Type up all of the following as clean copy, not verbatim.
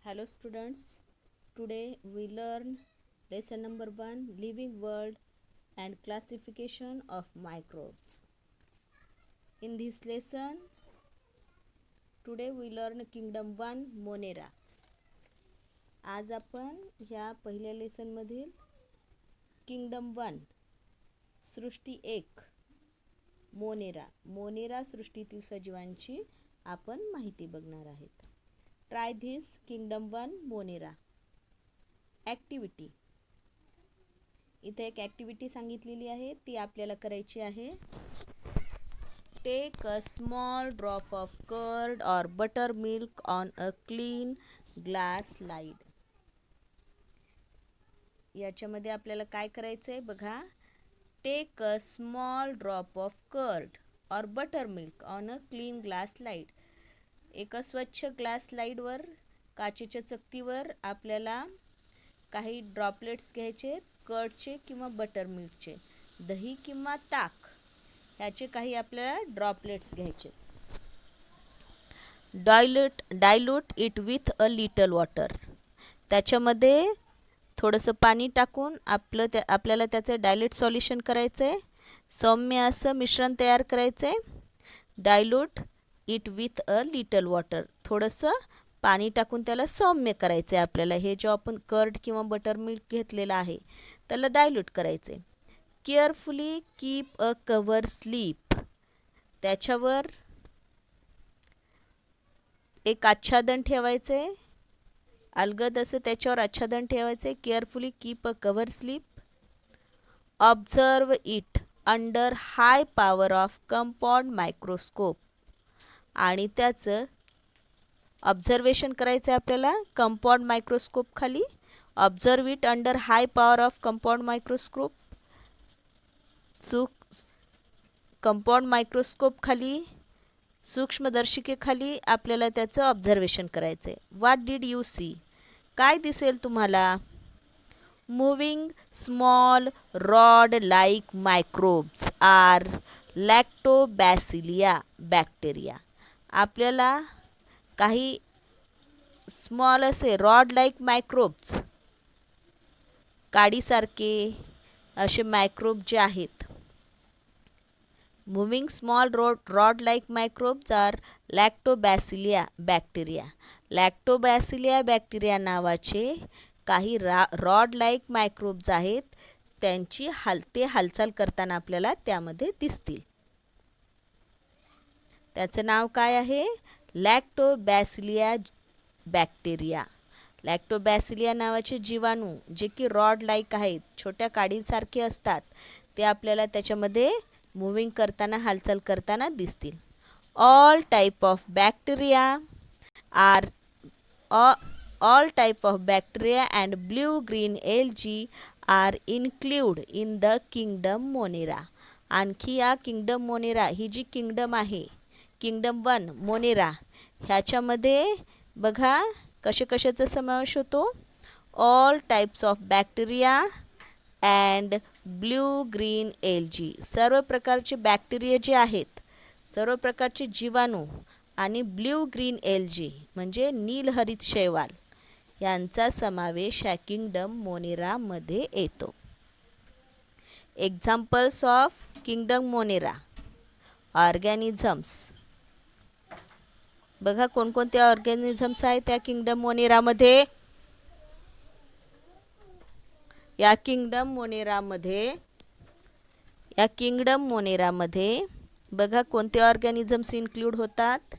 Hello students, today we learn lesson number 1, living world and classification of microbes. In this lesson, today we learn kingdom 1 Monera. आज आपण ह्या पहिल्या lesson मधील kingdom 1 सृष्टी 1 Monera सृष्टीतील सजीवांची आपण माहिती बघणार आहेत. Try this kingdom 1 Monera. Activity. इथे एक ॲक्टिव्हिटी सांगितलेली आहे, ती आपल्याला करायची आहे. Take a small drop of curd or buttermilk on a clean glass slide. याच्यामध्ये आपल्याला काय करायचं आहे बघा. Take a small drop of curd or buttermilk on a clean glass slide. एका स्वच्छ ग्लास स्लाइडवर, काचेच्या चकतीवर आपल्याला काही ड्रॉपलेट्स घ्यायचे, कर्डचे किंवा बटर मिल्कचे, दही किंवा ताक ह्याचे काही आपल्याला ड्रॉपलेट्स घ्यायचे. Dilute it with a little water. त्याच्यामध्ये थोडंसं पाणी टाकून आपल्याला त्याचं डायल्यूट सॉल्युशन करायचं आहे. सौम्य असं मिश्रण तयार करायचं आहे. Dilute it with a little water. थोडंसं पाणी टाकून त्याला सौम्य करायचं आहे आपल्याला. हे जो आपण कर्ड किंवा बटर मिल्क घेतलेलं आहे त्याला डायल्यूट करायचं आहे. Carefully keep a cover sleep. त्याच्यावर एक आच्छादन ठेवायचं आहे. अलगद असं त्याच्यावर आच्छादन ठेवायचं आहे. Carefully keep a cover slip. Observe it under high power of compound microscope. आणि त्याचं ऑब्झर्वेशन करायचं आहे आपल्याला कंपाऊंड मायक्रोस्कोप खाली. Observe it under high power of compound microscope. Compound microscope खाली, सूक्ष्मदर्शिकेखाली आपल्याला त्याचं ऑब्झर्वेशन करायचं आहे. What did you see. काय दिसेल तुम्हाला. Moving small rod like microbes or lactobacilli bacteria. आपल्याला काही स्मॉल असे रॉड लाईक मायक्रोब्स, काडीसारखे असे मायक्रोब जे आहेत. Moving small rod like microbes or lactobacilli bacteria. Lactobacilli bacteria नावाचे काही रॉड लाईक मायक्रोब्स आहेत. त्यांची हालचाल करताना आपल्याला त्यामध्ये दिसतील. त्याचं नाव काय आहे. लॅक्टोबॅसिलिया बॅक्टेरिया. लॅक्टोबॅसिलिया नावाचे जीवाणू जे की रॉड लाईक आहेत, छोट्या काडीसारखे असतात, ते आपल्याला त्याच्यामध्ये मूव्हिंग करताना, हालचाल करताना दिसतील. All type of bacteria and blue green algae are include in the kingdom Monera. आणखी या किंगडम मोनेरा ही जी किंगडम आहे, किंगडम 1 मोनेरा, ह्याच्यामध्ये बघा कशाचा समावेश होतो. All types of bacteria and blue green algae. सर्व प्रकारचे बॅक्टेरिया जे आहेत, सर्व प्रकारचे जीवाणू आणि ब्ल्यू ग्रीन एल्जी म्हणजे नीलहरित शैवाल यांचा समावेश ह्या किंगडम मोनेरामध्ये येतो. Examples of kingdom Monera. Organisms. बघा कोणकोणते ऑर्गॅनिझम्स आहेत त्या किंगडम मोनेरामध्ये. या किंगडम मोनेरामध्ये बघा कोणते ऑर्गॅनिझम्स इन्क्लूड होतात.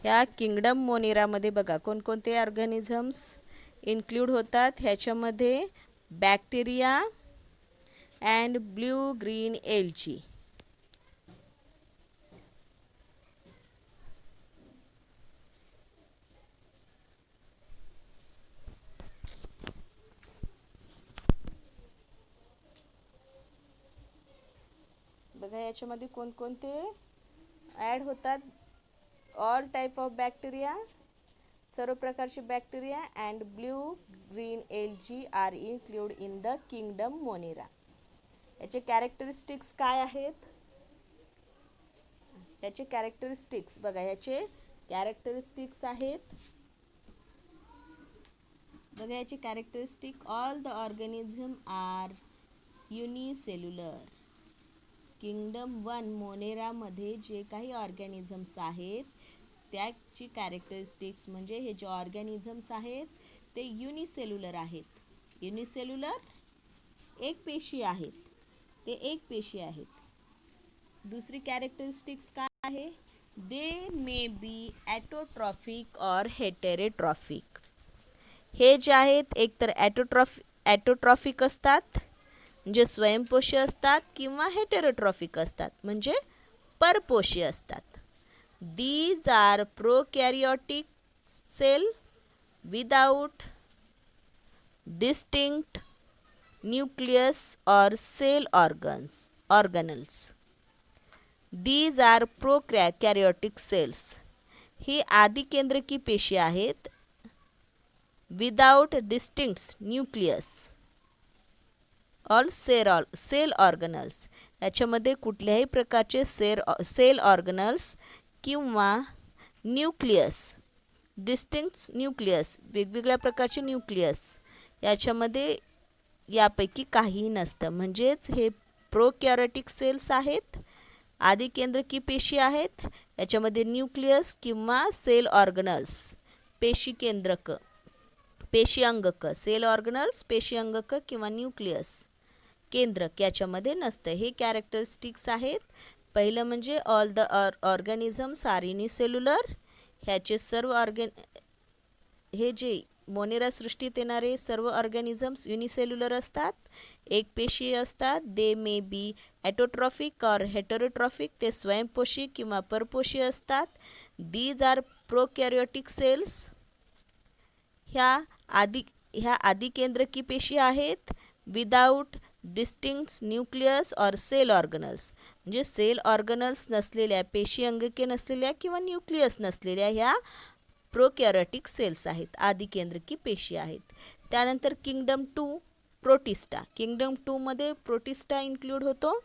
या किंगडम मोनेरामध्ये बघा कोणकोणते ऑर्गॅनिझम्स इन्क्लूड होतात. ह्याच्यामध्ये bacteria and blue green algae. बघा याच्यामध्ये कोणकोणते ॲड होतात. ऑल टाईप ऑफ बॅक्टेरिया, सर्व प्रकारचे bacteria and blue green algae are include in the kingdom Monera. याचे कॅरेक्टरिस्टिक्स काय आहेत? याचे कॅरेक्टरिस्टिक्स बघा, याचे कॅरेक्टरिस्टिक्स आहेत बघा, याचे characteristic. All the organism are unicellular. Kingdom 1 मोनेरामध्ये जे काही ऑर्गॅनिझम्स आहेत त्याची कॅरेक्टरिस्टिक्स म्हणजे हे जे ऑर्गॅनिझम्स आहेत ते युनिसेल्युलर आहेत. युनिसेल्युलर एक पेशी आहेत, ते एक पेशी आहेत. दुसरी कॅरेक्टरिस्टिक्स काय आहे? दे मे बी ॲटोट्रॉफिक ऑर हेटेरोट्रॉफिक. हे जे आहेत एकतर ॲटोट्रॉफिक असतात म्हणजे स्वयंपोषी असतात किंवा हेटेरोट्रॉफिक असतात म्हणजे परपोषी असतात. These are prokaryotic cell without distinct nucleus or cell organelles. These are prokaryotic cells. ही आदिकेंद्रकी पेशी आहेत without distinct nucleus or cell organelles. याच्यामध्ये कुठल्याही प्रकारचे सेल ऑर्गनल्स किंवा न्यूक्लियस, डिस्टिंक्ट न्यूक्लियस, वेगवेगळ्या प्रकारचे न्यूक्लियस याच्यामध्ये यापैकी काहीही नसतं. म्हणजेच हे प्रोकॅरियोटिक सेल्स आहेत, आदिकेंद्रकी पेशी आहेत, याच्यामध्ये न्यूक्लियस किंवा सेल ऑर्गनल्स, पेशी केंद्रक, पेशी अंगक, सेल ऑर्गनल्स, पेशी अंगक किंवा न्यूक्लियस केंद्रक याच्यामध्ये नसतं. हे कॅरेक्टरिस्टिक्स आहेत. पहिलं म्हणजे all the organisms are unicellular. ह्याचे सर्व हे जे मोनेरा सृष्टीत येणारे सर्व ऑर्गॅनिझम्स युनिसेल्युलर असतात, एक पेशी असतात. दे मे बी ॲटोट्रॉफिक ऑर हेटेरोट्रॉफिक, ते स्वयंपोषी किंवा परपोषी असतात. These are prokaryotic cells. ह्या आदिकेंद्रकी पेशी आहेत without distinct nucleus or cell organelles, म्हणजे सेल ऑर्गनल्स नसलेल्या, पेशी अंगके नसलेल्या किंवा न्यूक्लियस नसलेल्या ह्या प्रोकॅरियोटिक सेल्स आहेत, आदिकेंद्रकी पेशी आहेत. त्यानंतर किंगडम 2 प्रोटिस्टा. किंगडम 2 मध्ये प्रोटिस्टा इन्क्लूड होतो.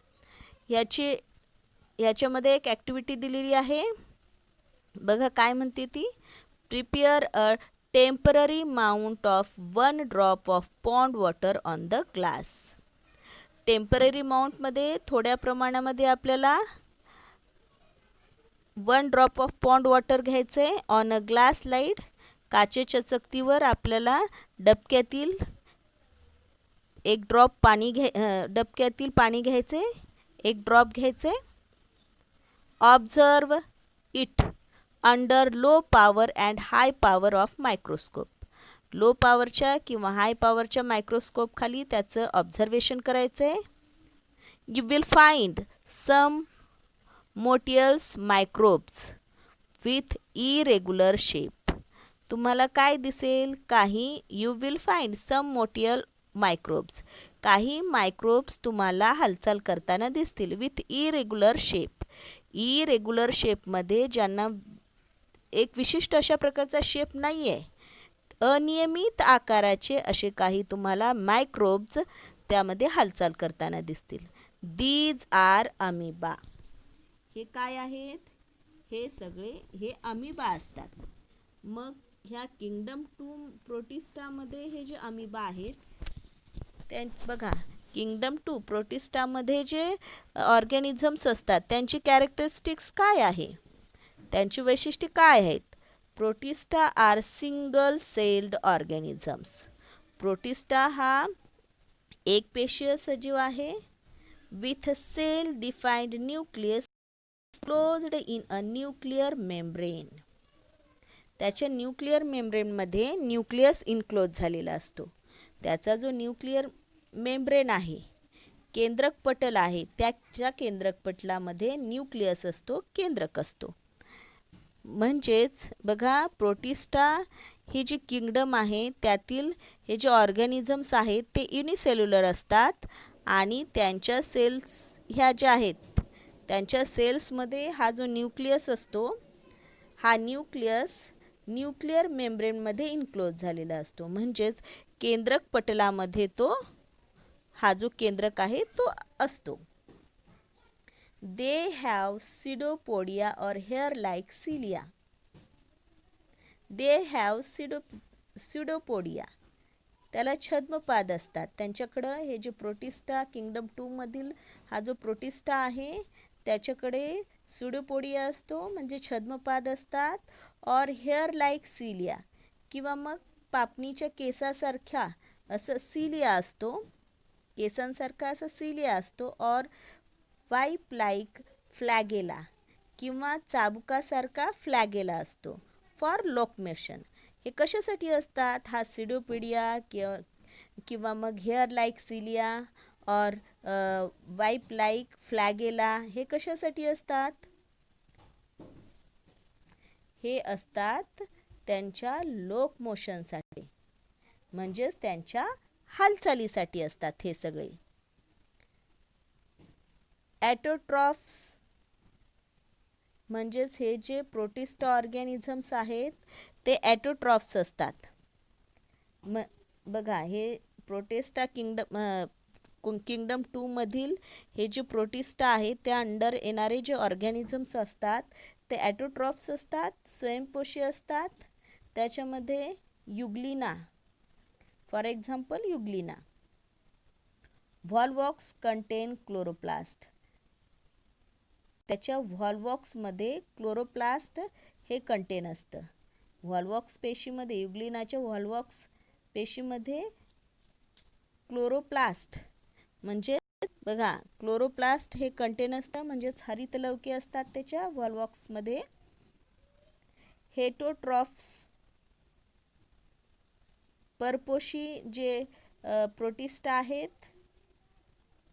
याच्यामध्ये एक ॲक्टिव्हिटी दिलेली आहे बघा, काय म्हणते ती? Prepare a temporary mount of 1 drop of pond water on the glass. Temporary माउंटमध्ये थोड्या प्रमाणामध्ये आपल्याला 1 ड्रॉप ऑफ पॉन्ड वॉटर घ्यायचे आहे. ऑन अ ग्लास स्लाईड, काचेच्या चकतीवर आपल्याला डबक्यातील एक ड्रॉप पाणी डबक्यातील पाणी घ्यायचे, एक ड्रॉप घ्यायचे. Observe it under low power and high power of microscope. Low पॉवरच्या किंवा हाय पॉवरच्या मायक्रोस्कोप खाली त्याचं ऑब्झर्वेशन करायचं आहे. You will find some motiles microbes with irregular shape. तुम्हाला काय दिसेल? काही you will find some motile microbes, काही मायक्रोब्स तुम्हाला हालचाल करताना दिसतील. विथ इरेग्युलर शेप, इरेग्युलर शेपमध्ये ज्यांना एक विशिष्ट अशा प्रकारचा शेप नाही आहे, अनियमित आकाराचे असे काही तुम्हाला मायक्रोब्स त्यामध्ये हालचाल करताना दिसतील. These are amoeba. हे काय आहेत? हे सगळे हे अमिबा असतात. मग ह्या किंगडम 2 प्रोटिस्टामध्ये हे जे अमिबा आहेत त्या बघा, किंगडम 2 प्रोटिस्टामध्ये जे ऑर्गॅनिझम्स असतात त्यांची कॅरेक्टरिस्टिक्स काय आहे, त्यांची वैशिष्ट्ये काय आहेत? Protista are single celled organisms. Protista हा एक पेशीय सजीव आहे. With cell defined nucleus closed in a nuclear membrane. त्याच्या न्यूक्लिअर मेम्ब्रेनमध्ये न्यूक्लियस इन्क्लोज झालेला असतो. त्याचा जो न्यूक्लिअर मेम्ब्रेन आहे, केंद्रक पटल आहे, त्याच्या केंद्रक पटलामध्ये न्यूक्लियस असतो, केंद्रक असतो. म्हणजेच बघा, प्रोटिस्टा ही जी किंगडम आहे त्यातील हे जे ऑर्गॅनिझम्स आहेत ते युनिसेल्युलर असतात आणि त्यांच्या सेल्स ह्या ज्या आहेत त्यांच्या सेल्समध्ये हा जो न्यूक्लियस असतो, हा न्यूक्लियस न्यूक्लिअर मेम्ब्रेनमध्ये इन्क्लोज झालेला असतो. म्हणजेच केंद्रक पटलामध्ये तो हा जो केंद्रक आहे तो असतो. दे have pseudopodia or hair like cilia. They have pseudopodia, त्याला छद्मपाद असतात. त्यांच्याकडं हे जे प्रोटिस्टा किंगडम 2 मधील हा जो प्रोटिस्टा आहे त्याच्याकडे सिडोपोडिया असतो, म्हणजे छद्मपाद असतात. और हेअर लाईक सिलिया, किंवा मग पापणीच्या केसासारख्या असं सिलिया असतो, केसांसारखा असं सिलिया असतो. और वाईप लाईक फ्लॅगेला, किंवा चाबुकासारखा फ्लॅगेला असतो. फॉर लोकमेशन, हे कशासाठी असतात? हा सिडोपिडिया किंवा मग हेअर लाईक सिलिया और वाईप लाईक फ्लॅगेला हे कशासाठी असतात? हे असतात त्यांच्या लोकमोशनसाठी, म्हणजेच त्यांच्या हालचालीसाठी असतात हे सगळे. ॲटोट्रॉफ्स म्हणजेच हे जे प्रोटिस्ट ऑर्गॅनिझम्स आहेत ते ॲटोट्रॉफ्स असतात. बघा, हे प्रोटिस्टा किंगडम 2 मधील हे जे प्रोटिस्टा आहेत त्या अंडर येणारे जे ऑर्गॅनिझम्स असतात ते ॲटोट्रॉफ्स असतात, स्वयंपोषी असतात. त्याच्यामध्ये युग्लिना, फॉर एक्झाम्पल युग्लिना. व्हॉल्वॉक्स कंटेन क्लोरोप्लास्ट, त्याच्या व्हॉल्वॉक्समध्ये क्लोरोप्लास्ट हे कंटेन असतं. व्हॉल्वॉक्स पेशीमध्ये, युग्लिनाच्या व्हॉल्वॉक्स पेशीमध्ये क्लोरोप्लास्ट म्हणजे बघा क्लोरोप्लास्ट हे कंटेन असतं, म्हणजेच हरितलवके असतात त्याच्या व्हॉल्वॉक्समध्ये. हेटोट्रॉफ्स परपोषी जे प्रोटिस्टा आहेत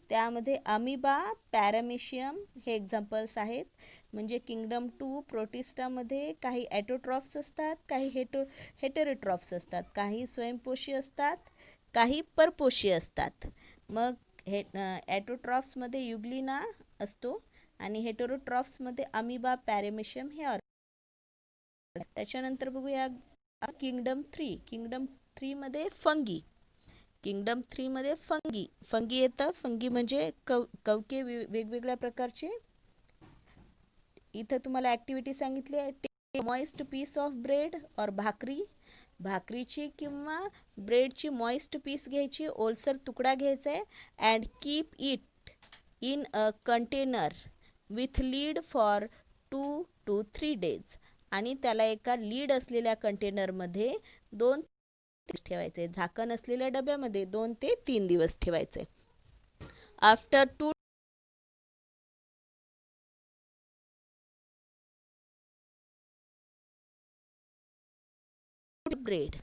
त्यामध्ये अमिबा, पॅरामेशियम हे एक्झाम्पल्स आहेत. म्हणजे किंगडम 2 प्रोटिस्टामध्ये काही ॲटोट्रॉफ्स असतात, काही हेटेरोट्रॉफ्स असतात, काही स्वयंपोषी असतात, काही परपोषी असतात. मग ॲटोट्रॉफ्समध्ये युग्लिना असतो आणि हेटेरोट्रॉफ्समध्ये अमिबा, पॅरामेशियम हे त्याच्यानंतर बघूया किंगडम 3 मध्ये फंगी. किंगडम 3 मध्ये फंगी येतं. फंगी म्हणजे कवके वेगवेगळ्या प्रकारचे. इथं तुम्हाला ॲक्टिव्हिटी सांगितली आहे. Take moist piece of bread और भाकरीची किंवा ब्रेडची मॉइस्ट पीस घ्यायची, ओलसर तुकडा घ्यायचा आहे. And keep it in a container with lead for 2 to 3 days. आणि त्याला एका लीड असलेल्या कंटेनरमध्ये 2 दिवस ठेवायचे. झाकण असलेल्या डब्यामध्ये 2 ते 3 दिवस ठेवायचे. आफ्टर 2 ब्रेड,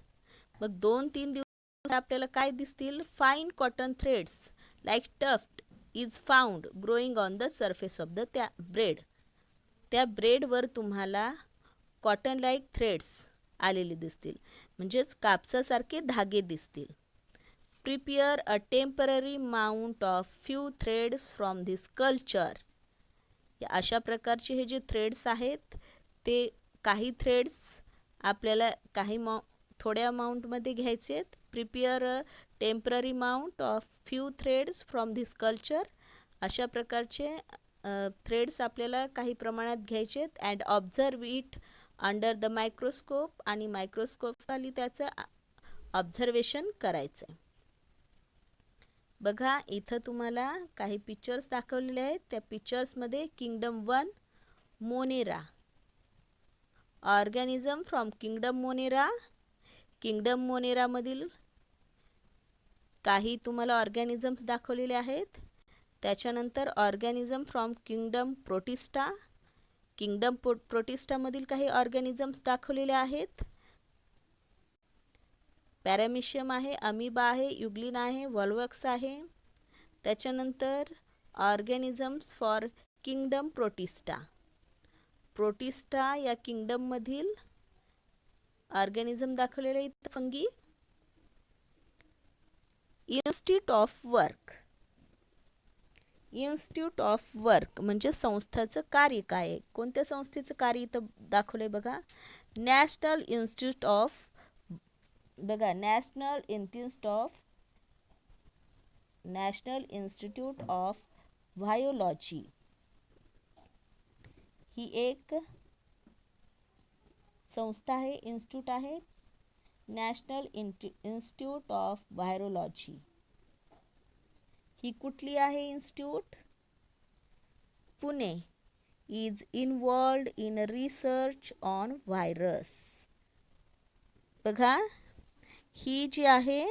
मग 2-3 दिवस आपल्याला काय दिसतील? Fine cotton threads like tuft is found growing on the surface of the bread. त्या ब्रेडवर तुम्हाला कॉटन लाईक थ्रेड्स आलेले दिसतील, म्हणजेच कापसासारखे धागे दिसतील. Prepare a temporary mount of few threads from this culture. अशा प्रकारचे हे जे थ्रेड्स आहेत ते काही थ्रेड्स आपल्याला थोड्या अमाऊंटमध्ये घ्यायचे आहेत. Prepare a temporary mount of few threads from this culture. अशा प्रकारचे थ्रेड्स आपल्याला काही प्रमाणात घ्यायचे आहेत. And observe it under the microscope, आणि मायक्रोस्कोपखाली त्याचं ऑब्झर्वेशन करायचं आहे. बघा, इथं तुम्हाला काही पिक्चर्स दाखवलेले आहेत. त्या पिक्चर्समध्ये kingdom 1 Monera, organism from kingdom Monera. Kingdom मोनेरामधील काही तुम्हाला ऑर्गॅनिझम्स दाखवलेले आहेत. त्याच्यानंतर organism from kingdom Protista. Kingdom प्रोटिस्टामधील काही ऑर्गॅनिझम्स दाखवलेले आहेत. पॅरामिशियम आहे, अमिबा आहे, युग्लिना आहे, व्हॉल्वॉक्स आहे. त्याच्यानंतर organisms for kingdom protista. Protista या किंगडममधील ऑर्गॅनिझम दाखवलेले आहेत. Fungi. Institute of work. Institute of work म्हणजे संस्थेचं कार्य काय आहे. कोणत्या संस्थेचं कार्य इथं दाखवलंय बघा. नॅशनल इन्स्टिट्यूट ऑफ बघा नॅशनल इन्स्टिट्यूट ऑफ व्हायोलॉजी ही एक संस्था आहे, इन्स्टिट्यूट आहे. नॅशनल इन्स्टिट्यूट ऑफ व्हायरोलॉजी ही कुठली आहे institute. Pune is involved in research on virus. बघा ही जी आहे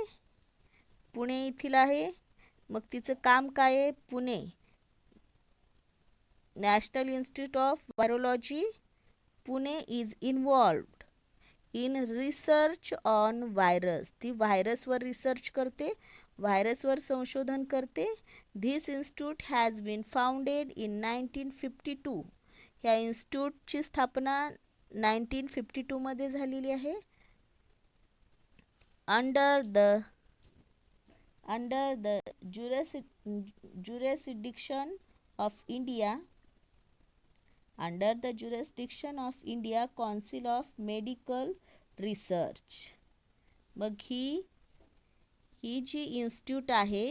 पुणे येथील आहे. मग तिचं काम काय आहे. Pune national institute of virology Pune is involved in research on virus. ती व्हायरसवर रिसर्च करते, व्हायरसवर संशोधन करते. This institute has been founded in 1952. ह्या इन्स्टिट्यूटची स्थापना 1952 मध्ये झालेली आहे. Under the jurisdiction of India, under the jurisdiction of India Council of Medical Research. मग ही जी इन्स्टिट्यूट आहे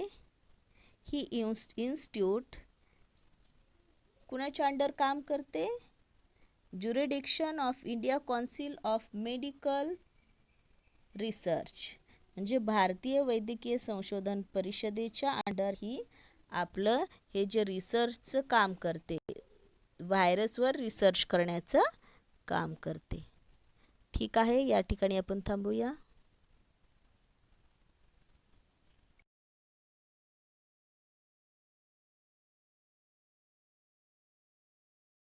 ही इन्स्टिट्यूट कुणाच्या अंडर काम करते. Jurisdiction of India council of medical research म्हणजे भारतीय वैद्यकीय संशोधन परिषदेच्या अंडर ही आपलं हे जे रिसर्चचं काम करते, व्हायरसवर रिसर्च करण्याचं काम करते. ठीक आहे, या ठिकाणी आपण थांबूया.